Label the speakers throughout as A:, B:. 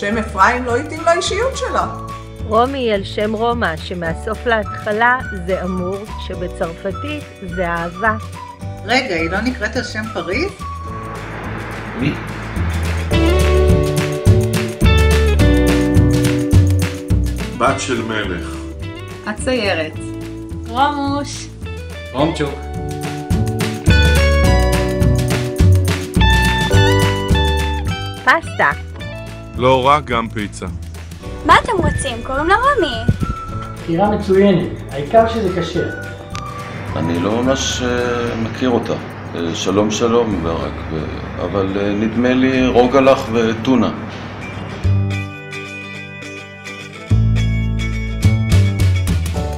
A: השם אפרים לא התאים לאישיות שלה.
B: רומי היא על שם רומא, שמהסוף להתחלה זה אמור, שבצרפתית זה אהבה.
A: רגע, היא לא נקראת על שם פריז?
C: מי?
D: בת של מלך.
A: הציירת.
E: רומוש.
C: רומצ'וק.
B: פסטה.
D: לא רק, גם פיצה.
E: מה אתם רוצים? קוראים לה רומי.
F: בחירה מצוינת, העיקר שזה כשר.
G: אני לא ממש מכיר אותה. שלום שלום ברק, אבל נדמה לי רוגלח וטונה.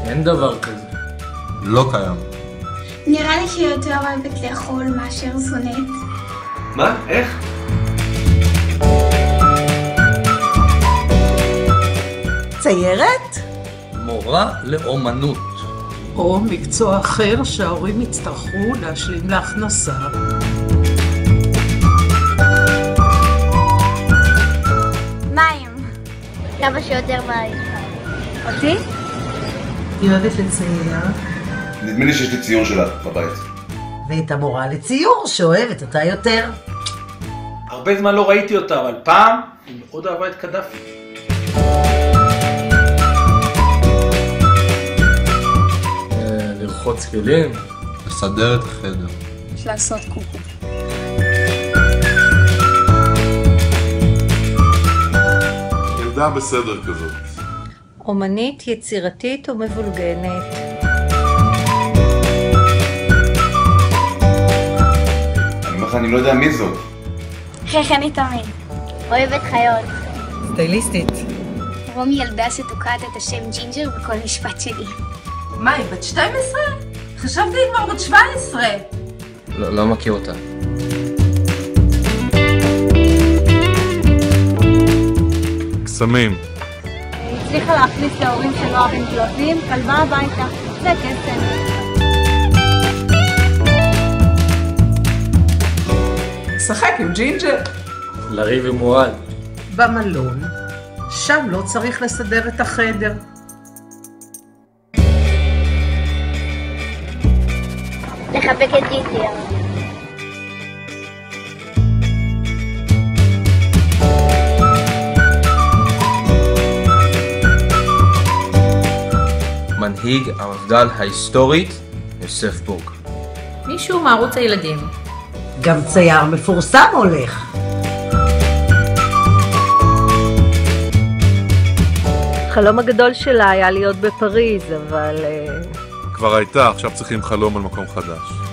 C: אין דבר כזה.
D: לא קיים.
E: נראה לי שהיא יותר אוהבת לאכול מאשר שונאת.
C: מה? איך?
A: ציירת?
C: מורה לאומנות.
A: או מקצוע אחר שההורים יצטרכו להשלים להכנסה.
E: מים. כמה שיותר מים. אותי?
A: היא אוהבת לצייר.
G: נדמה לי שיש לי ציור שלה בבית.
H: ואת המורה לציור שאוהבת אותה יותר.
C: הרבה זמן לא ראיתי אותה, אבל פעם היא מאוד אהבה את קדאפי. לרחוץ כלים.
D: לסדר את החדר.
E: יש לעשות קוקו.
D: ילדה בסדר כזאת.
B: אומנית, יצירתית ומבולגנת.
G: אני לא יודע מי זאת.
E: חכני תמיד. אוהבת חיות.
A: סטייליסטית.
E: רומי ילדה שתוקעת את השם ג'ינג'ר בכל משפט שלי.
A: מה, היא בת 12? חשבתי היא כבר בת 17.
C: לא מכיר אותה.
D: קסמים.
E: היא הצליחה להכניס להורים שלא אוהבים כלבים, כלבה הביתה. זה קסם.
A: שחק עם ג'ינג'ר.
C: לריב עם מועד.
A: במלון. שם לא צריך לסדר את החדר.
E: לחבק את ג'ינג'ר.
C: מנהיג המפד"ל ההיסטורית, יוסף בורג.
I: מישהו מערוץ הילדים.
H: גם צייר מפורסם הולך.
B: החלום הגדול שלה היה להיות בפריז, אבל...
D: כבר הייתה, עכשיו צריכים חלום על מקום חדש.